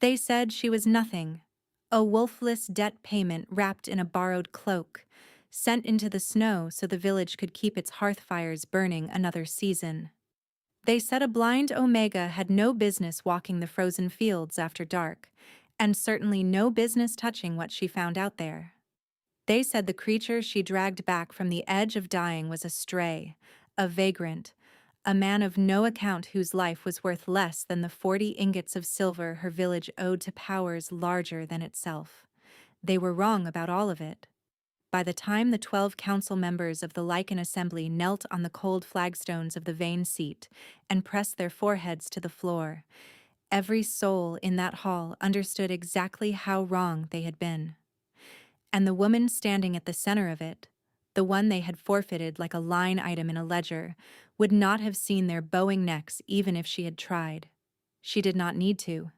They said she was nothing, a wolfless debt payment wrapped in a borrowed cloak, sent into the snow so the village could keep its hearth fires burning another season. They said a blind Omega had no business walking the frozen fields after dark, and certainly no business touching what she found out there. They said the creature she dragged back from the edge of dying was a stray, a vagrant, a man of no account whose life was worth less than the 40 ingots of silver her village owed to powers larger than itself. They were wrong about all of it. By the time the 12 council members of the Lycan assembly knelt on the cold flagstones of the vain seat and pressed their foreheads to the floor, every soul in that hall understood exactly how wrong they had been. And the woman standing at the center of it, the one they had forfeited like a line item in a ledger, would not have seen their bowing necks even if she had tried. She did not need to.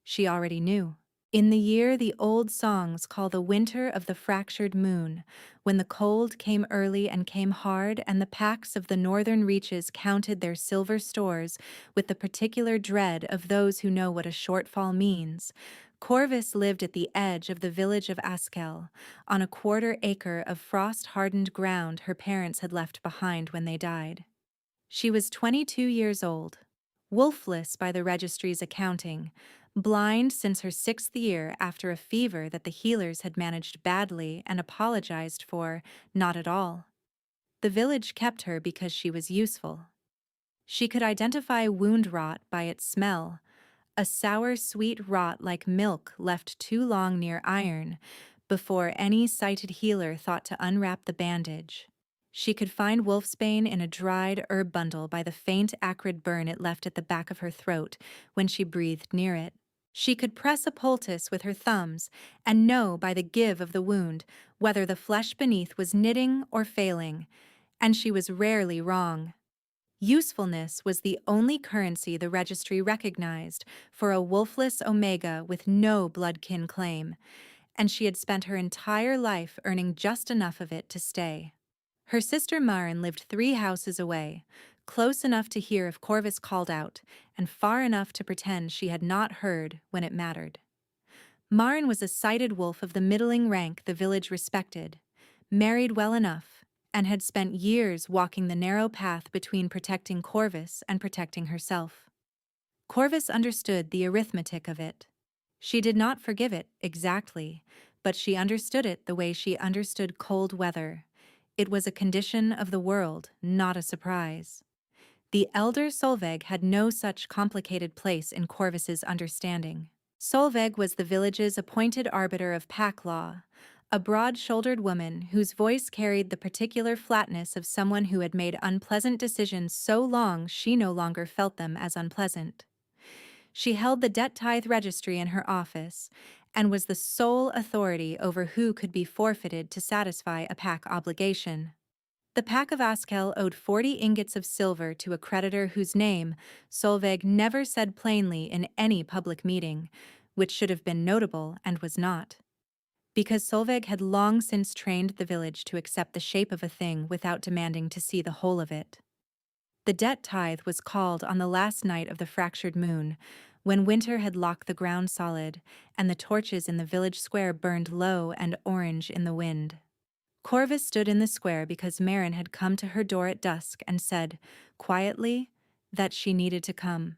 She already knew. In the year the old songs call the winter of the fractured moon, when the cold came early and came hard and the packs of the northern reaches counted their silver stores with the particular dread of those who know what a shortfall means, Corvus lived at the edge of the village of Askel, on a quarter-acre of frost-hardened ground her parents had left behind when they died. She was 22 years old, wolfless by the registry's accounting, blind since her 6th year after a fever that the healers had managed badly and apologized for not at all. The village kept her because she was useful. She could identify wound rot by its smell, a sour sweet rot like milk left too long near iron, before any sighted healer thought to unwrap the bandage. She could find wolfsbane in a dried herb bundle by the faint acrid burn it left at the back of her throat when she breathed near it. She could press a poultice with her thumbs and know by the give of the wound whether the flesh beneath was knitting or failing, and she was rarely wrong. Usefulness was the only currency the registry recognized for a wolfless Omega with no bloodkin claim, and she had spent her entire life earning just enough of it to stay. Her sister Maren lived 3 houses away, close enough to hear if Corvus called out, and far enough to pretend she had not heard when it mattered. Maren was a sighted wolf of the middling rank the village respected, married well enough, and had spent years walking the narrow path between protecting Corvus and protecting herself. Corvus understood the arithmetic of it. She did not forgive it exactly, but she understood it the way she understood cold weather. It was a condition of the world, not a surprise. The elder Solveig had no such complicated place in Corvus's understanding. Solveig was the village's appointed arbiter of pack law, a broad-shouldered woman whose voice carried the particular flatness of someone who had made unpleasant decisions so long she no longer felt them as unpleasant. She held the debt tithe registry in her office and was the sole authority over who could be forfeited to satisfy a pack obligation. The pack of Askel owed 40 ingots of silver to a creditor whose name Solveig never said plainly in any public meeting, which should have been notable and was not. Because Solveig had long since trained the village to accept the shape of a thing without demanding to see the whole of it. The debt tithe was called on the last night of the fractured moon, when winter had locked the ground solid, and the torches in the village square burned low and orange in the wind. Corvus stood in the square because Maren had come to her door at dusk and said, quietly, that she needed to come.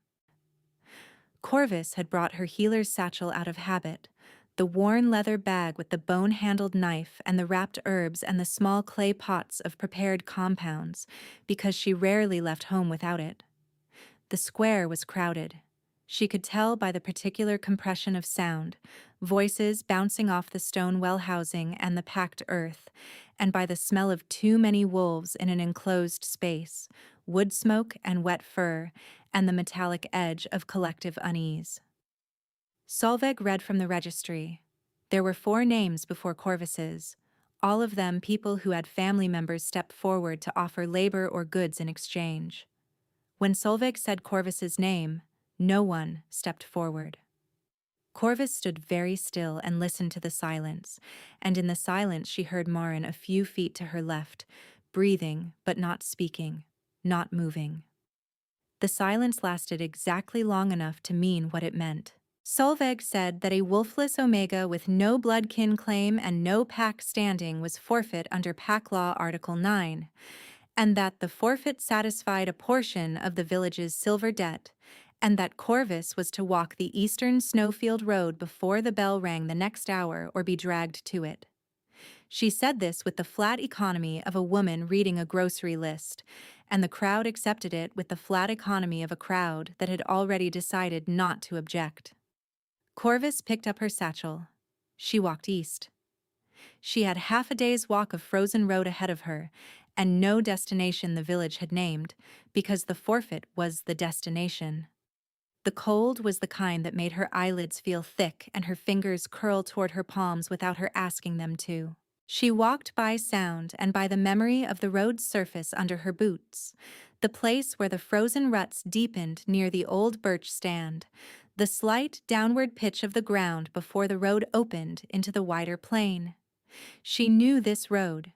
Corvus had brought her healer's satchel out of habit, the worn leather bag with the bone-handled knife and the wrapped herbs and the small clay pots of prepared compounds, because she rarely left home without it. The square was crowded. She could tell by the particular compression of sound, voices bouncing off the stone well housing and the packed earth, and by the smell of too many wolves in an enclosed space, wood smoke and wet fur, and the metallic edge of collective unease. Solveig read from the registry. There were 4 names before Corvus's, all of them people who had family members step forward to offer labor or goods in exchange. When Solveig said Corvus's name, no one stepped forward. Corvus stood very still and listened to the silence, and in the silence she heard Maren a few feet to her left, breathing but not speaking, not moving. The silence lasted exactly long enough to mean what it meant. Solveig said that a wolfless omega with no bloodkin claim and no pack standing was forfeit under Pack Law Article 9, and that the forfeit satisfied a portion of the village's silver debt, and that Corvus was to walk the eastern snowfield road before the bell rang the next hour or be dragged to it. She said this with the flat economy of a woman reading a grocery list, and the crowd accepted it with the flat economy of a crowd that had already decided not to object. Corvus picked up her satchel. She walked east. She had half a day's walk of frozen road ahead of her, and no destination the village had named, because the forfeit was the destination. The cold was the kind that made her eyelids feel thick and her fingers curl toward her palms without her asking them to. She walked by sound and by the memory of the road's surface under her boots, the place where the frozen ruts deepened near the old birch stand, the slight downward pitch of the ground before the road opened into the wider plain. She knew this road.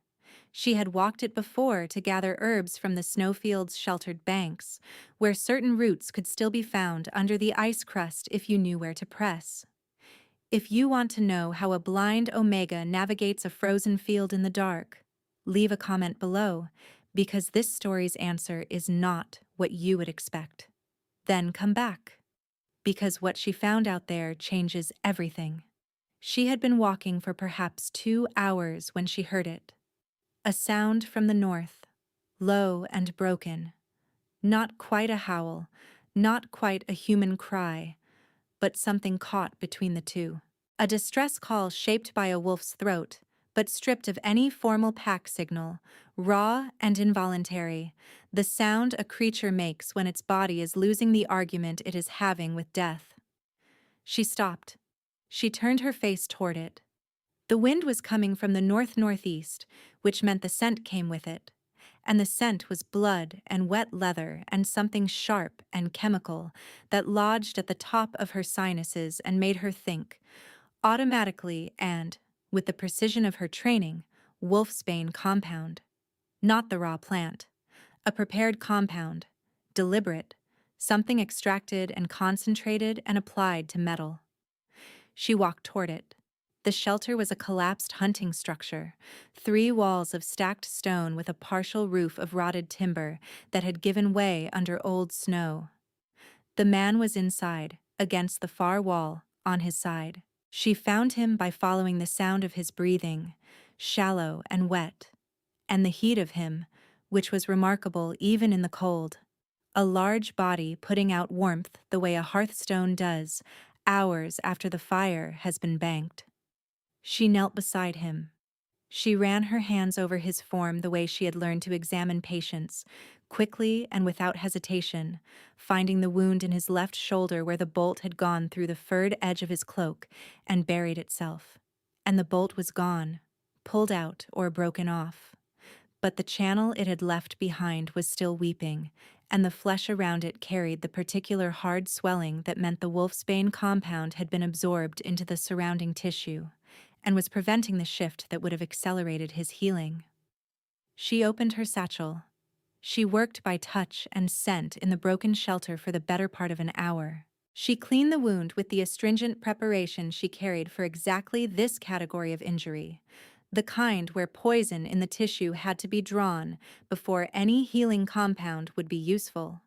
She had walked it before to gather herbs from the snowfield's sheltered banks, where certain roots could still be found under the ice crust if you knew where to press. If you want to know how a blind omega navigates a frozen field in the dark, leave a comment below, because this story's answer is not what you would expect. Then come back, because what she found out there changes everything. She had been walking for perhaps 2 hours when she heard it. A sound from the north, low and broken. Not quite a howl, not quite a human cry, but something caught between the two. A distress call shaped by a wolf's throat, but stripped of any formal pack signal, raw and involuntary, the sound a creature makes when its body is losing the argument it is having with death. She stopped. She turned her face toward it. The wind was coming from the north-northeast, which meant the scent came with it. And the scent was blood and wet leather and something sharp and chemical that lodged at the top of her sinuses and made her think, automatically and, with the precision of her training, wolfsbane compound. Not the raw plant. A prepared compound. Deliberate. Something extracted and concentrated and applied to metal. She walked toward it. The shelter was a collapsed hunting structure, 3 walls of stacked stone with a partial roof of rotted timber that had given way under old snow. The man was inside, against the far wall, on his side. She found him by following the sound of his breathing, shallow and wet, and the heat of him, which was remarkable even in the cold. A large body putting out warmth the way a hearthstone does, hours after the fire has been banked. She knelt beside him. She ran her hands over his form the way she had learned to examine patients, quickly and without hesitation, finding the wound in his left shoulder where the bolt had gone through the furred edge of his cloak and buried itself. And the bolt was gone, pulled out or broken off. But the channel it had left behind was still weeping, and the flesh around it carried the particular hard swelling that meant the wolfsbane compound had been absorbed into the surrounding tissue, and was preventing the shift that would have accelerated his healing. She opened her satchel. She worked by touch and scent in the broken shelter for the better part of an hour. She cleaned the wound with the astringent preparation she carried for exactly this category of injury, the kind where poison in the tissue had to be drawn before any healing compound would be useful.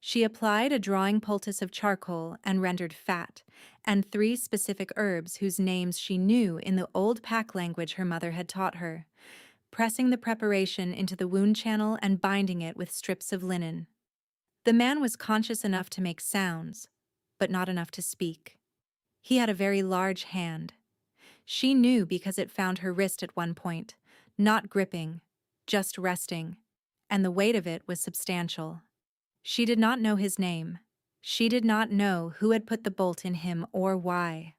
She applied a drawing poultice of charcoal and rendered fat, and 3 specific herbs whose names she knew in the old pack language her mother had taught her, pressing the preparation into the wound channel and binding it with strips of linen. The man was conscious enough to make sounds, but not enough to speak. He had a very large hand. She knew because it found her wrist at one point, not gripping, just resting, and the weight of it was substantial. She did not know his name. She did not know who had put the bolt in him or why.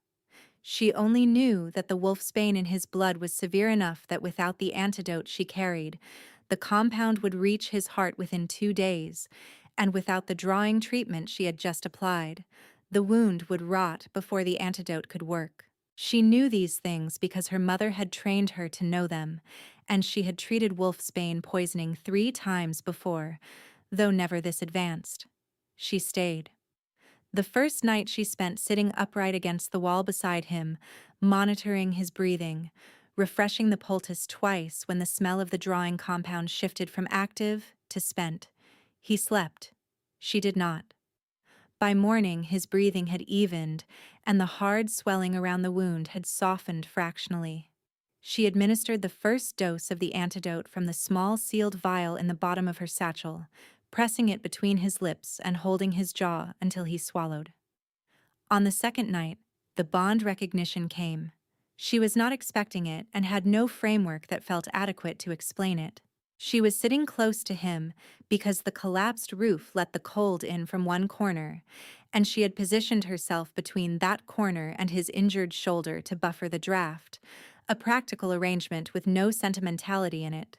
She only knew that the wolfsbane in his blood was severe enough that without the antidote she carried, the compound would reach his heart within 2 days, and without the drawing treatment she had just applied, the wound would rot before the antidote could work. She knew these things because her mother had trained her to know them, and she had treated wolfsbane poisoning 3 times before, though never this advanced. She stayed. The first night she spent sitting upright against the wall beside him, monitoring his breathing, refreshing the poultice twice when the smell of the drawing compound shifted from active to spent. He slept. She did not. By morning, his breathing had evened, and the hard swelling around the wound had softened fractionally. She administered the first dose of the antidote from the small sealed vial in the bottom of her satchel, pressing it between his lips and holding his jaw until he swallowed. On the second night, the bond recognition came. She was not expecting it and had no framework that felt adequate to explain it. She was sitting close to him because the collapsed roof let the cold in from one corner, and she had positioned herself between that corner and his injured shoulder to buffer the draft, a practical arrangement with no sentimentality in it.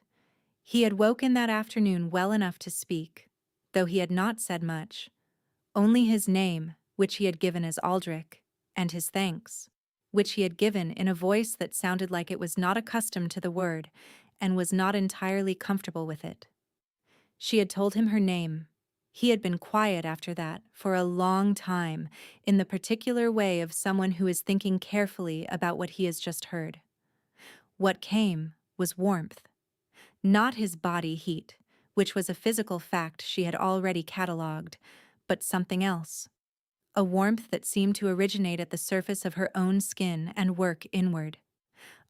He had woken that afternoon well enough to speak, though he had not said much. Only his name, which he had given as Aldrich, and his thanks, which he had given in a voice that sounded like it was not accustomed to the word and was not entirely comfortable with it. She had told him her name. He had been quiet after that for a long time, in the particular way of someone who is thinking carefully about what he has just heard. What came was warmth. Not his body heat, which was a physical fact she had already catalogued, but something else. A warmth that seemed to originate at the surface of her own skin and work inward.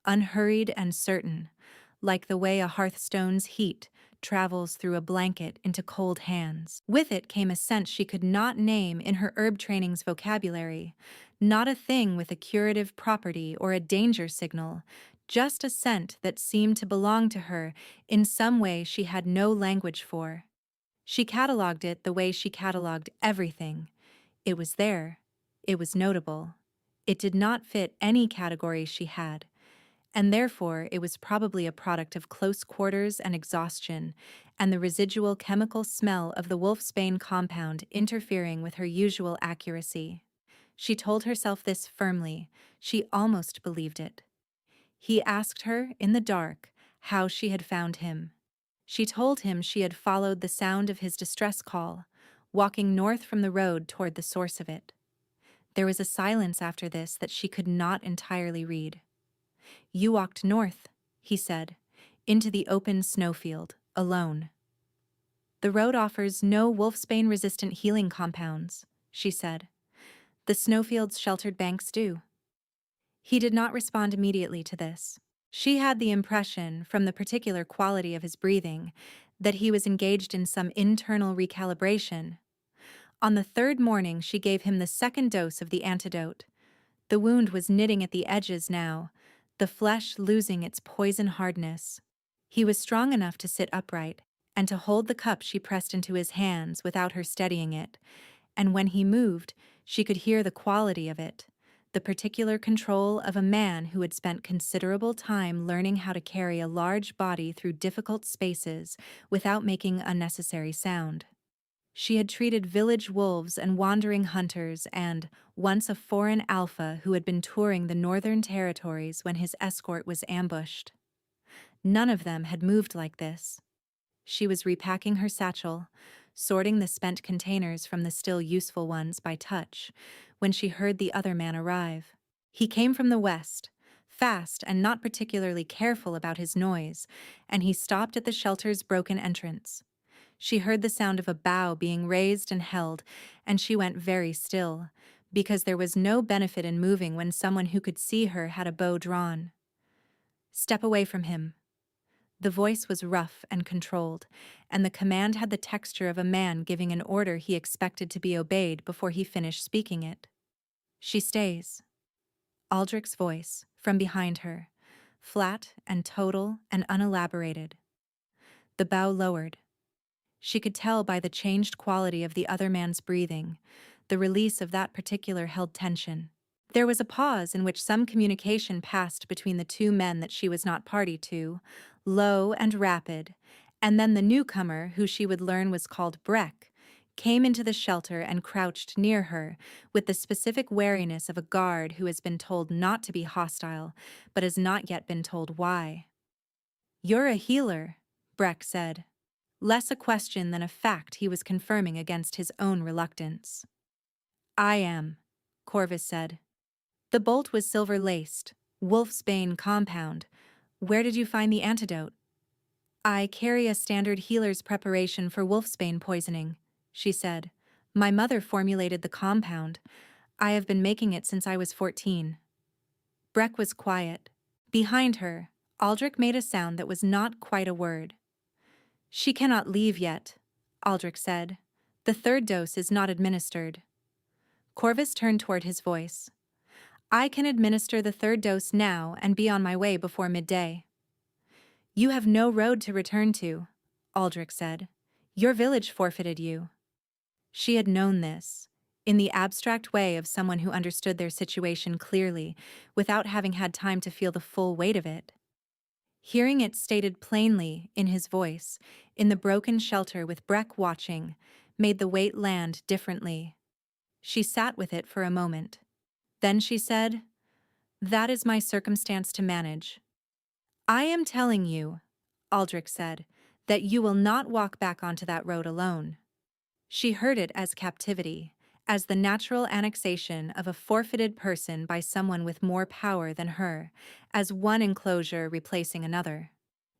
Unhurried and certain, like the way a hearthstone's heat travels through a blanket into cold hands. With it came a scent she could not name in her herb training's vocabulary, not a thing with a curative property or a danger signal, just a scent that seemed to belong to her in some way she had no language for. She catalogued it the way she catalogued everything. It was there. It was notable. It did not fit any category she had, and therefore it was probably a product of close quarters and exhaustion, and the residual chemical smell of the wolfsbane compound interfering with her usual accuracy. She told herself this firmly. She almost believed it. He asked her, in the dark, how she had found him. She told him she had followed the sound of his distress call, walking north from the road toward the source of it. There was a silence after this that she could not entirely read. "You walked north," he said, "into the open snowfield, alone." "The road offers no wolfsbane-resistant healing compounds," she said. "The snowfield's sheltered banks do." He did not respond immediately to this. She had the impression, from the particular quality of his breathing, that he was engaged in some internal recalibration. On the third morning she gave him the second dose of the antidote. The wound was knitting at the edges now, the flesh losing its poison hardness. He was strong enough to sit upright, and to hold the cup she pressed into his hands without her steadying it, and when he moved, she could hear the quality of it, the particular control of a man who had spent considerable time learning how to carry a large body through difficult spaces without making unnecessary sound. She had treated village wolves and wandering hunters and, once a foreign alpha who had been touring the northern territories when his escort was ambushed. None of them had moved like this. She was repacking her satchel, sorting the spent containers from the still useful ones by touch, when she heard the other man arrive. He came from the west, fast and not particularly careful about his noise, and he stopped at the shelter's broken entrance. She heard the sound of a bough being raised and held, and she went very still, because there was no benefit in moving when someone who could see her had a bow drawn. "Step away from him." The voice was rough and controlled, and the command had the texture of a man giving an order he expected to be obeyed before he finished speaking it. "She stays." Aldrich's voice, from behind her, flat and total and unelaborated. The bow lowered. She could tell by the changed quality of the other man's breathing, the release of that particular held tension. There was a pause in which some communication passed between the two men that she was not party to, low and rapid, and then the newcomer, who she would learn was called Breck, came into the shelter and crouched near her, with the specific wariness of a guard who has been told not to be hostile, but has not yet been told why. "You're a healer," Breck said. Less a question than a fact he was confirming against his own reluctance. I am, Corvus said. The bolt was silver-laced, wolfsbane compound. Where did you find the antidote? I carry a standard healer's preparation for wolfsbane poisoning, she said. My mother formulated the compound. I have been making it since I was 14. Breck was quiet. Behind her, Aldrich made a sound that was not quite a word. She cannot leave yet, Aldrich said. The third dose is not administered. Corvus turned toward his voice. I can administer the third dose now and be on my way before midday. You have no road to return to, Aldrich said. Your village forfeited you. She had known this, in the abstract way of someone who understood their situation clearly, without having had time to feel the full weight of it. Hearing it stated plainly, in his voice, in the broken shelter with Breck watching, made the weight land differently. She sat with it for a moment. Then she said, That is my circumstance to manage. I am telling you, Aldrich said, that you will not walk back onto that road alone. She heard it as captivity, as the natural annexation of a forfeited person by someone with more power than her, as one enclosure replacing another.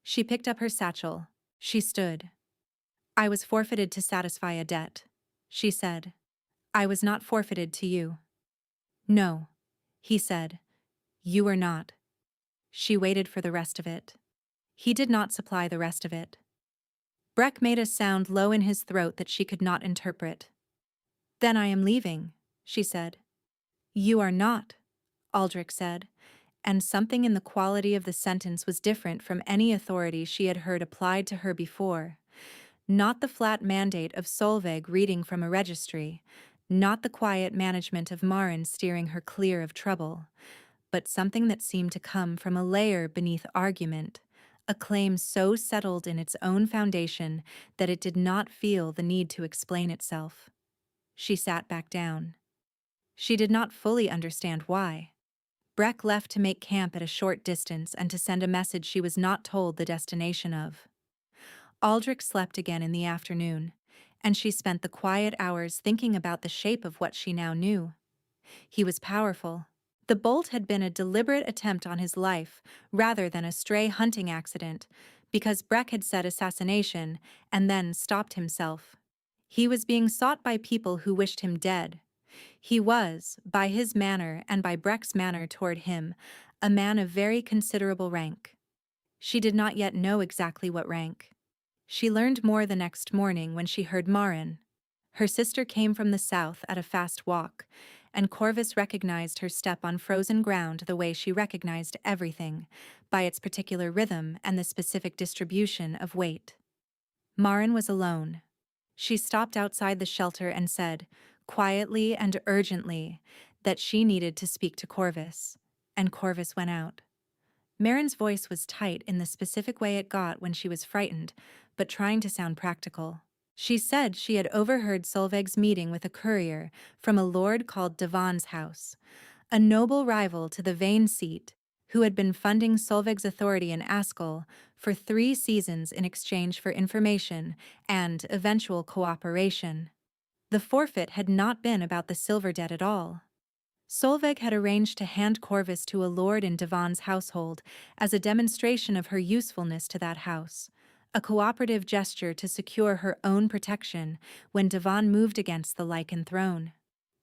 She picked up her satchel. She stood. I was forfeited to satisfy a debt, she said. I was not forfeited to you. No, he said. You were not. She waited for the rest of it. He did not supply the rest of it. Breck made a sound low in his throat that she could not interpret. Then I am leaving, she said. You are not, Aldrich said, and something in the quality of the sentence was different from any authority she had heard applied to her before. Not the flat mandate of Solveig reading from a registry, not the quiet management of Maren steering her clear of trouble, but something that seemed to come from a layer beneath argument, a claim so settled in its own foundation that it did not feel the need to explain itself. She sat back down. She did not fully understand why. Breck left to make camp at a short distance and to send a message she was not told the destination of. Aldrich slept again in the afternoon, and she spent the quiet hours thinking about the shape of what she now knew. He was powerful. The bolt had been a deliberate attempt on his life rather than a stray hunting accident, because Breck had said assassination and then stopped himself. He was being sought by people who wished him dead. He was, by his manner and by Breck's manner toward him, a man of very considerable rank. She did not yet know exactly what rank. She learned more the next morning when she heard Maren. Her sister came from the south at a fast walk, and Corvus recognized her step on frozen ground the way she recognized everything, by its particular rhythm and the specific distribution of weight. Maren was alone. She stopped outside the shelter and said, quietly and urgently, that she needed to speak to Corvus, and Corvus went out. Maren's voice was tight in the specific way it got when she was frightened, but trying to sound practical. She said she had overheard Solveig's meeting with a courier from a lord called Devon's house, a noble rival to the Vane seat, who had been funding Solveig's authority in Askel for 3 seasons in exchange for information and eventual cooperation. The forfeit had not been about the silver debt at all. Solveig had arranged to hand Corvus to a lord in Devon's household as a demonstration of her usefulness to that house, a cooperative gesture to secure her own protection when Devon moved against the Lycan throne.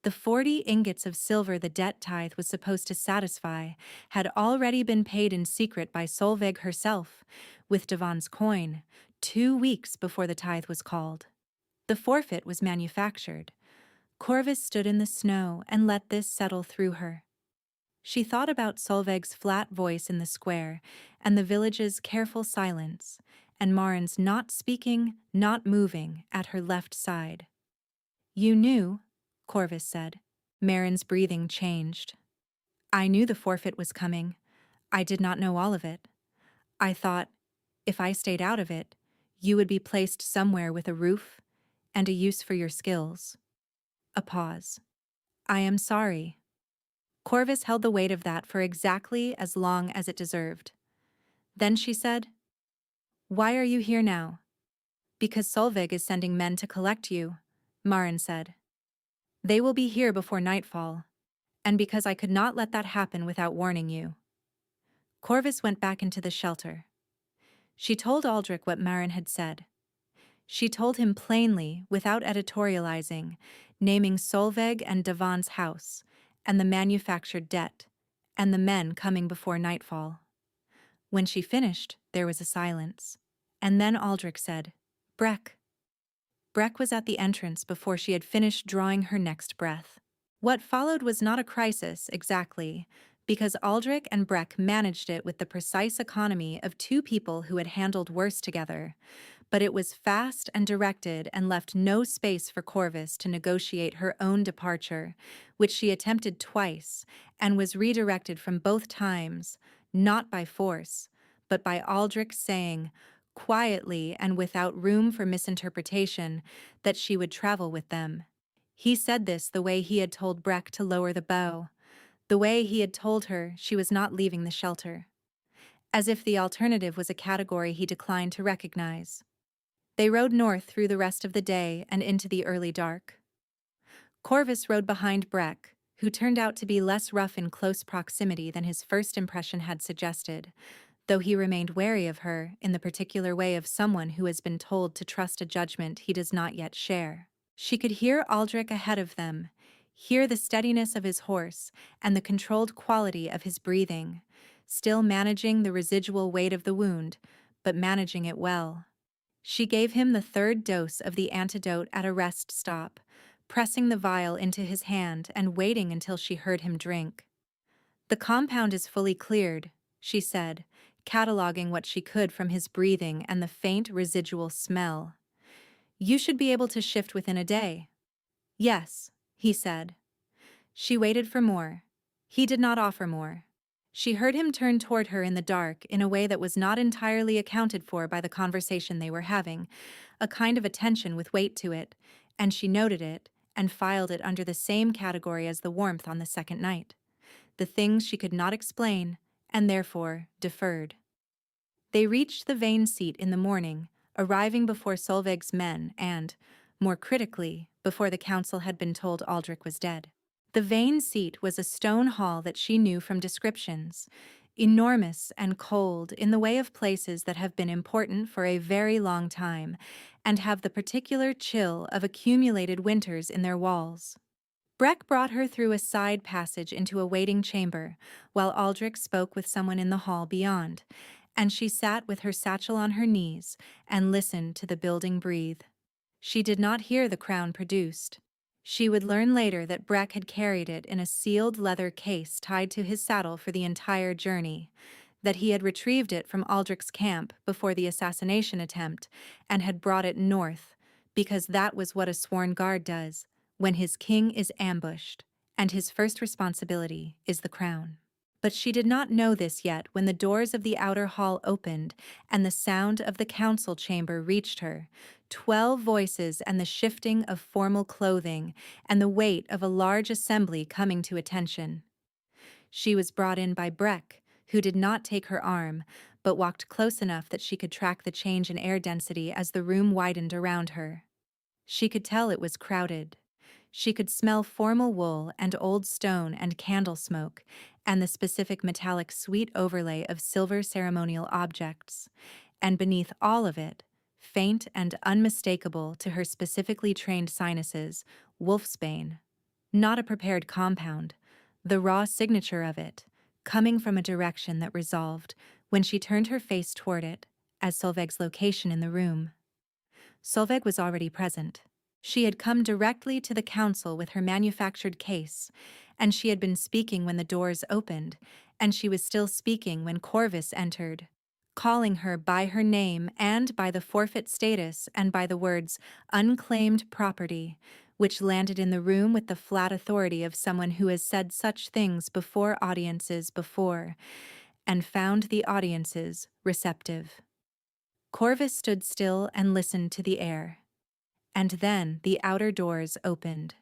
The 40 ingots of silver the debt tithe was supposed to satisfy had already been paid in secret by Solveig herself, with Devon's coin, 2 weeks before the tithe was called. The forfeit was manufactured. Corvus stood in the snow and let this settle through her. She thought about Solveig's flat voice in the square and the village's careful silence, and Maren's not speaking, not moving at her left side. You knew, Corvus said. Maren's breathing changed. I knew the forfeit was coming. I did not know all of it. I thought, if I stayed out of it, you would be placed somewhere with a roof and a use for your skills. A pause. I am sorry. Corvus held the weight of that for exactly as long as it deserved. Then she said, Why are you here now? Because Solveig is sending men to collect you, Maren said. They will be here before nightfall, and because I could not let that happen without warning you." Corvus went back into the shelter. She told Aldrich what Marin had said. She told him plainly, without editorializing, naming Solveig and Devon's house, and the manufactured debt, and the men coming before nightfall. When she finished, there was a silence. And then Aldrich said, "Breck." Breck was at the entrance before she had finished drawing her next breath. What followed was not a crisis, exactly, because Aldrich and Breck managed it with the precise economy of two people who had handled worse together, but it was fast and directed and left no space for Corvus to negotiate her own departure, which she attempted twice and was redirected from both times, not by force, but by Aldrich saying, quietly and without room for misinterpretation, that she would travel with them. He said this the way he had told Breck to lower the bow, the way he had told her she was not leaving the shelter. As if the alternative was a category he declined to recognize. They rode north through the rest of the day and into the early dark. Corvus rode behind Breck, who turned out to be less rough in close proximity than his first impression had suggested, though he remained wary of her in the particular way of someone who has been told to trust a judgment he does not yet share. She could hear Aldrich ahead of them, hear the steadiness of his horse and the controlled quality of his breathing, still managing the residual weight of the wound, but managing it well. She gave him the third dose of the antidote at a rest stop, pressing the vial into his hand and waiting until she heard him drink. "The compound is fully cleared," she said, cataloging what she could from his breathing and the faint residual smell. "You should be able to shift within a day." "Yes," he said. She waited for more. He did not offer more. She heard him turn toward her in the dark in a way that was not entirely accounted for by the conversation they were having, a kind of attention with weight to it, and she noted it and filed it under the same category as the warmth on the second night. The things she could not explain, and therefore deferred. They reached the Vane seat in the morning, arriving before Solveig's men and, more critically, before the council had been told Aldrich was dead. The Vane seat was a stone hall that she knew from descriptions, enormous and cold in the way of places that have been important for a very long time and have the particular chill of accumulated winters in their walls. Breck brought her through a side passage into a waiting chamber, while Aldrich spoke with someone in the hall beyond, and she sat with her satchel on her knees and listened to the building breathe. She did not hear the crown produced. She would learn later that Breck had carried it in a sealed leather case tied to his saddle for the entire journey, that he had retrieved it from Aldrich's camp before the assassination attempt and had brought it north, because that was what a sworn guard does when his king is ambushed, and his first responsibility is the crown. But she did not know this yet when the doors of the outer hall opened and the sound of the council chamber reached her, 12 voices and the shifting of formal clothing and the weight of a large assembly coming to attention. She was brought in by Breck, who did not take her arm, but walked close enough that she could track the change in air density as the room widened around her. She could tell it was crowded. She could smell formal wool and old stone and candle smoke, and the specific metallic sweet overlay of silver ceremonial objects, and beneath all of it, faint and unmistakable to her specifically trained sinuses, wolfsbane. Not a prepared compound, the raw signature of it, coming from a direction that resolved when she turned her face toward it, as Solveig's location in the room. Solveig was already present. She had come directly to the council with her manufactured case, and she had been speaking when the doors opened, and she was still speaking when Corvus entered, calling her by her name and by the forfeit status and by the words unclaimed property, which landed in the room with the flat authority of someone who has said such things before audiences before, and found the audiences receptive. Corvus stood still and listened to the air. And then the outer doors opened.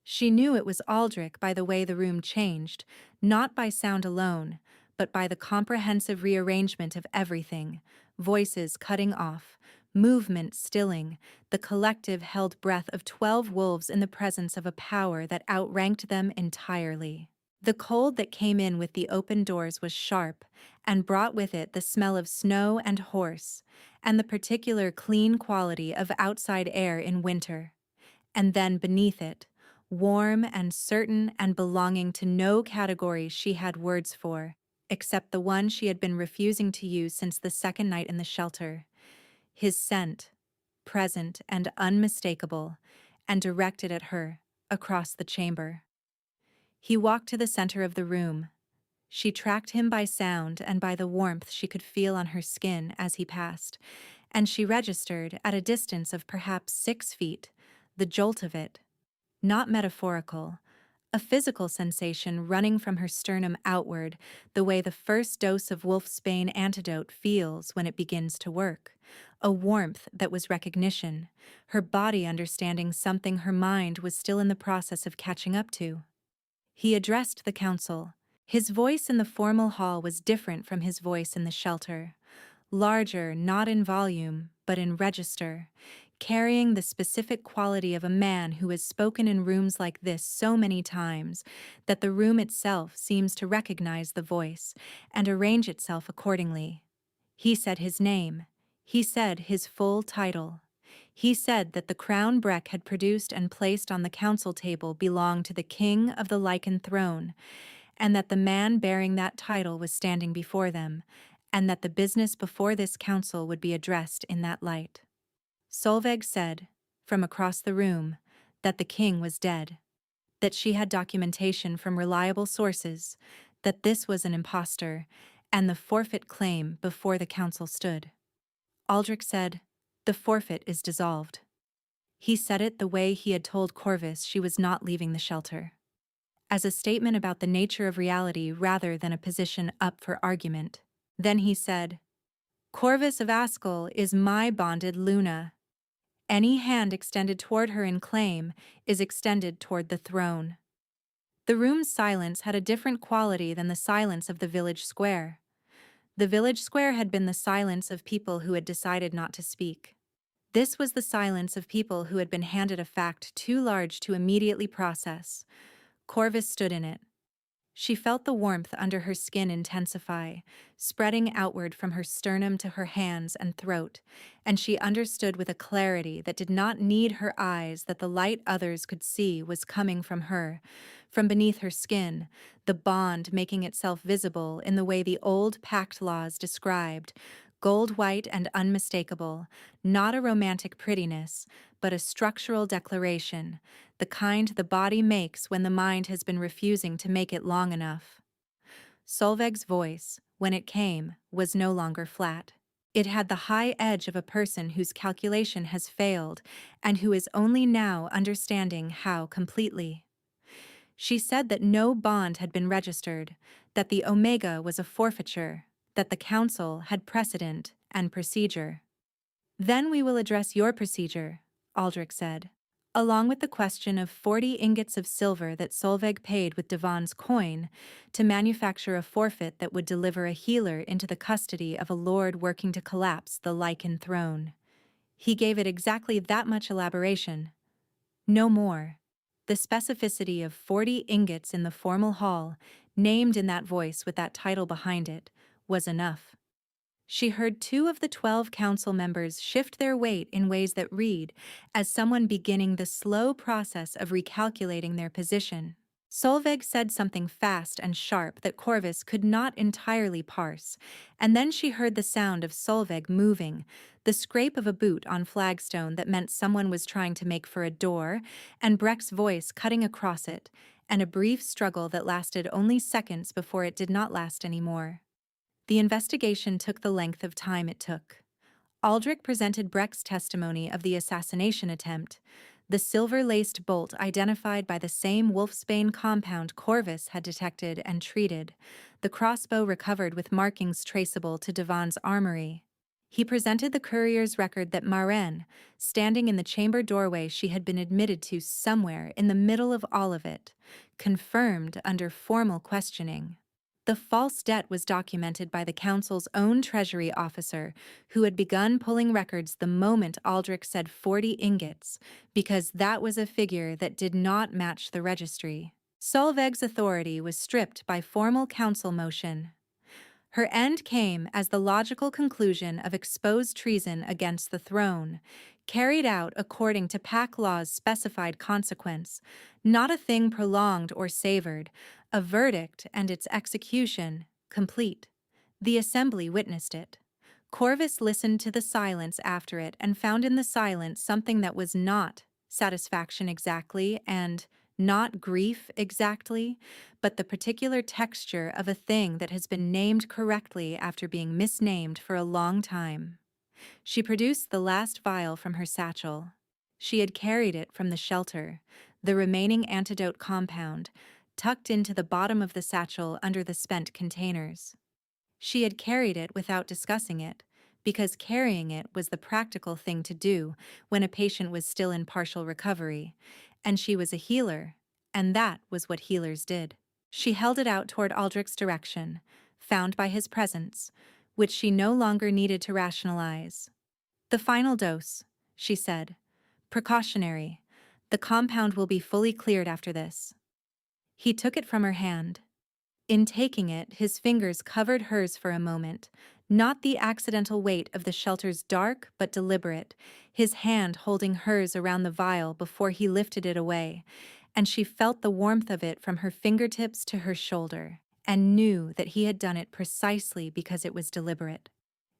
She knew it was Aldrich by the way the room changed, not by sound alone, but by the comprehensive rearrangement of everything, voices cutting off, movement stilling, the collective held breath of 12 wolves in the presence of a power that outranked them entirely. The cold that came in with the open doors was sharp, and brought with it the smell of snow and horse, and the particular clean quality of outside air in winter. And then beneath it, warm and certain and belonging to no category she had words for, except the one she had been refusing to use since the second night in the shelter. His scent, present and unmistakable, and directed at her, across the chamber. He walked to the center of the room. She tracked him by sound and by the warmth she could feel on her skin as he passed, and she registered, at a distance of perhaps 6 feet, the jolt of it. Not metaphorical, a physical sensation running from her sternum outward, the way the first dose of wolfsbane antidote feels when it begins to work. A warmth that was recognition, her body understanding something her mind was still in the process of catching up to. He addressed the council. His voice in the formal hall was different from his voice in the shelter. Larger not in volume, but in register, carrying the specific quality of a man who has spoken in rooms like this so many times that the room itself seems to recognize the voice and arrange itself accordingly. He said his name. He said his full title. He said that the crown Breck had produced and placed on the council table belonged to the king of the Lycan throne, and that the man bearing that title was standing before them, and that the business before this council would be addressed in that light. Solveig said, from across the room, that the king was dead, that she had documentation from reliable sources, that this was an impostor, and the forfeit claim before the council stood. Aldrich said, "The forfeit is dissolved." He said it the way he had told Corvus she was not leaving the shelter, as a statement about the nature of reality rather than a position up for argument. Then he said, "Corvus of Askel is my bonded Luna. Any hand extended toward her in claim is extended toward the throne." The room's silence had a different quality than the silence of the village square. The village square had been the silence of people who had decided not to speak. This was the silence of people who had been handed a fact too large to immediately process. Corvus stood in it. She felt the warmth under her skin intensify, spreading outward from her sternum to her hands and throat, and she understood with a clarity that did not need her eyes that the light others could see was coming from her, from beneath her skin, the bond making itself visible in the way the old pact laws described, gold-white and unmistakable, not a romantic prettiness, but a structural declaration, the kind the body makes when the mind has been refusing to make it long enough. Solveig's voice, when it came, was no longer flat. It had the high edge of a person whose calculation has failed and who is only now understanding how completely. She said that no bond had been registered, that the Omega was a forfeiture, that the council had precedent and procedure. "Then we will address your procedure," Aldrich said, along with the question of 40 ingots of silver that Solveig paid with Devon's coin to manufacture a forfeit that would deliver a healer into the custody of a lord working to collapse the Lycan throne. He gave it exactly that much elaboration. No more. The specificity of 40 ingots in the formal hall, named in that voice with that title behind it, was enough. She heard 2 of the 12 council members shift their weight in ways that read as someone beginning the slow process of recalculating their position. Solveig said something fast and sharp that Corvus could not entirely parse, and then she heard the sound of Solveig moving, the scrape of a boot on flagstone that meant someone was trying to make for a door, and Breck's voice cutting across it, and a brief struggle that lasted only seconds before it did not last anymore. The investigation took the length of time it took. Aldrich presented Breck's testimony of the assassination attempt, the silver-laced bolt identified by the same wolfsbane compound Corvus had detected and treated, the crossbow recovered with markings traceable to Devon's armory. He presented the courier's record that Maren, standing in the chamber doorway she had been admitted to somewhere in the middle of all of it, confirmed under formal questioning. The false debt was documented by the council's own treasury officer, who had begun pulling records the moment Aldrich said 40 ingots, because that was a figure that did not match the registry. Solveig's authority was stripped by formal council motion. Her end came as the logical conclusion of exposed treason against the throne, carried out according to pack law's specified consequence, not a thing prolonged or savored, a verdict and its execution complete. The assembly witnessed it. Corvus listened to the silence after it and found in the silence something that was not satisfaction exactly and not grief exactly, but the particular texture of a thing that has been named correctly after being misnamed for a long time. She produced the last vial from her satchel. She had carried it from the shelter, the remaining antidote compound, tucked into the bottom of the satchel under the spent containers. She had carried it without discussing it, because carrying it was the practical thing to do when a patient was still in partial recovery, and she was a healer, and that was what healers did. She held it out toward Aldrich's direction, found by his presence, which she no longer needed to rationalize. "The final dose," she said. "Precautionary. The compound will be fully cleared after this." He took it from her hand. In taking it, his fingers covered hers for a moment, not the accidental weight of the shelter's dark but deliberate, his hand holding hers around the vial before he lifted it away, and she felt the warmth of it from her fingertips to her shoulder, and knew that he had done it precisely because it was deliberate.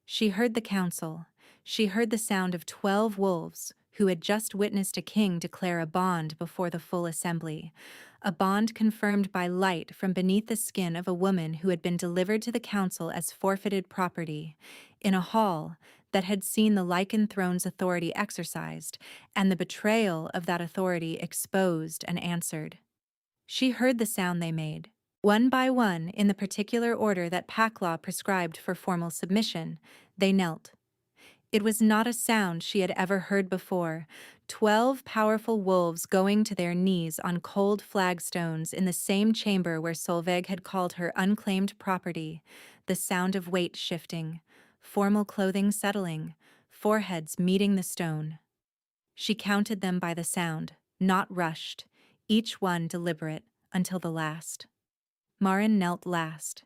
She heard the council. She heard the sound of 12 wolves who had just witnessed a king declare a bond before the full assembly, a bond confirmed by light from beneath the skin of a woman who had been delivered to the council as forfeited property, in a hall that had seen the Lycan throne's authority exercised, and the betrayal of that authority exposed and answered. She heard the sound they made. One by one, in the particular order that pack law prescribed for formal submission, they knelt. It was not a sound she had ever heard before. 12 powerful wolves going to their knees on cold flagstones in the same chamber where Solveig had called her unclaimed property, the sound of weight shifting, formal clothing settling, foreheads meeting the stone. She counted them by the sound, not rushed, each one deliberate, until the last. Marin knelt last.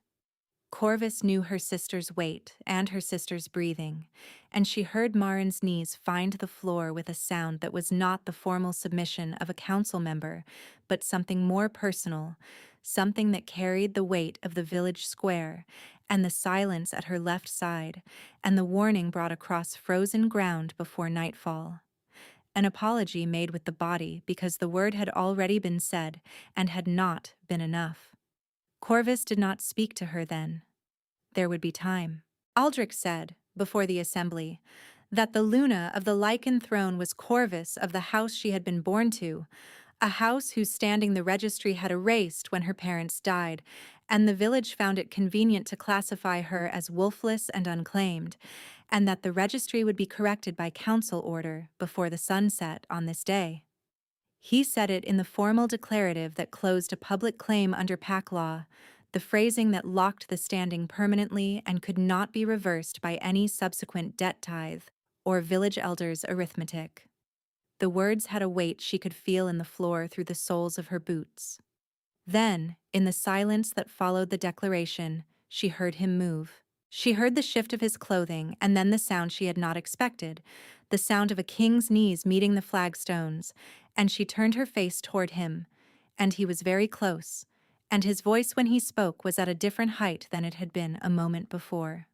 Corvus knew her sister's weight and her sister's breathing, and she heard Marin's knees find the floor with a sound that was not the formal submission of a council member, but something more personal, something that carried the weight of the village square, and the silence at her left side, and the warning brought across frozen ground before nightfall. An apology made with the body because the word had already been said and had not been enough. Corvus did not speak to her then. There would be time. Aldrich said, before the assembly, that the Luna of the Lycan throne was Corvus of the house she had been born to, a house whose standing the registry had erased when her parents died, and the village found it convenient to classify her as wolfless and unclaimed, and that the registry would be corrected by council order before the sun set on this day. He said it in the formal declarative that closed a public claim under pack law, the phrasing that locked the standing permanently and could not be reversed by any subsequent debt tithe or village elder's arithmetic. The words had a weight she could feel in the floor through the soles of her boots. Then, in the silence that followed the declaration, she heard him move. She heard the shift of his clothing and then the sound she had not expected, the sound of a king's knees meeting the flagstones, and she turned her face toward him, and he was very close, and his voice when he spoke was at a different height than it had been a moment before.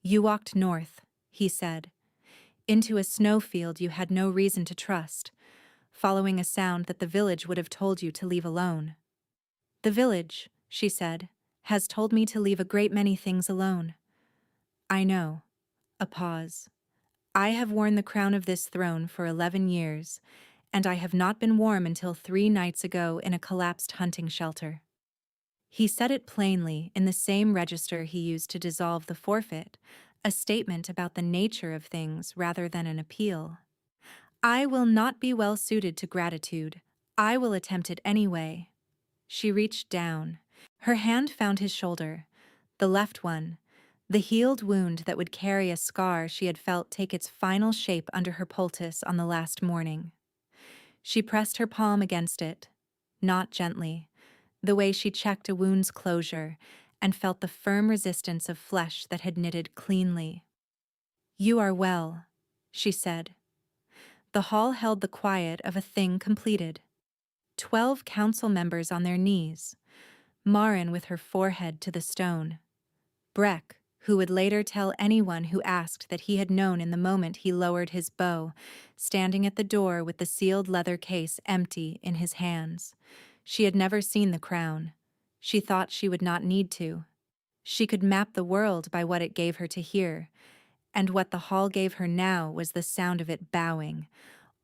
"You walked north," he said, "into a snowfield you had no reason to trust, following a sound that the village would have told you to leave alone." "The village," she said, "has told me to leave a great many things alone." "I know." A pause. "I have worn the crown of this throne for 11 years, and I have not been warm until 3 nights ago in a collapsed hunting shelter." He said it plainly in the same register he used to dissolve the forfeit, a statement about the nature of things rather than an appeal. "I will not be well suited to gratitude. I will attempt it anyway." She reached down. Her hand found his shoulder, the left one, the healed wound that would carry a scar she had felt take its final shape under her poultice on the last morning. She pressed her palm against it, not gently, the way she checked a wound's closure, and felt the firm resistance of flesh that had knitted cleanly. "You are well," she said. The hall held the quiet of a thing completed. 12 council members on their knees, Marin with her forehead to the stone. Breck, who would later tell anyone who asked that he had known in the moment he lowered his bow, standing at the door with the sealed leather case empty in his hands. She had never seen the crown. She thought she would not need to. She could map the world by what it gave her to hear, and what the hall gave her now was the sound of it bowing,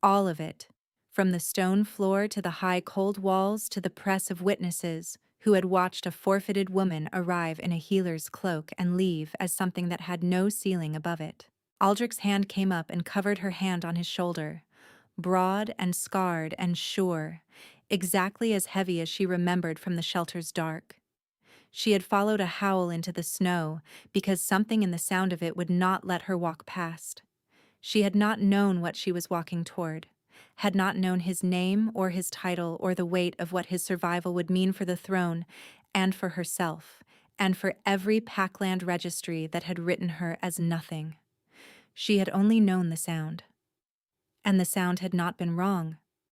all of it, from the stone floor to the high cold walls to the press of witnesses who had watched a forfeited woman arrive in a healer's cloak and leave as something that had no ceiling above it. Aldrich's hand came up and covered her hand on his shoulder, broad and scarred and sure, exactly as heavy as she remembered from the shelter's dark. She had followed a howl into the snow because something in the sound of it would not let her walk past. She had not known what she was walking toward, had not known his name or his title or the weight of what his survival would mean for the throne and for herself, and for every Packland registry that had written her as nothing. She had only known the sound. And the sound had not been wrong.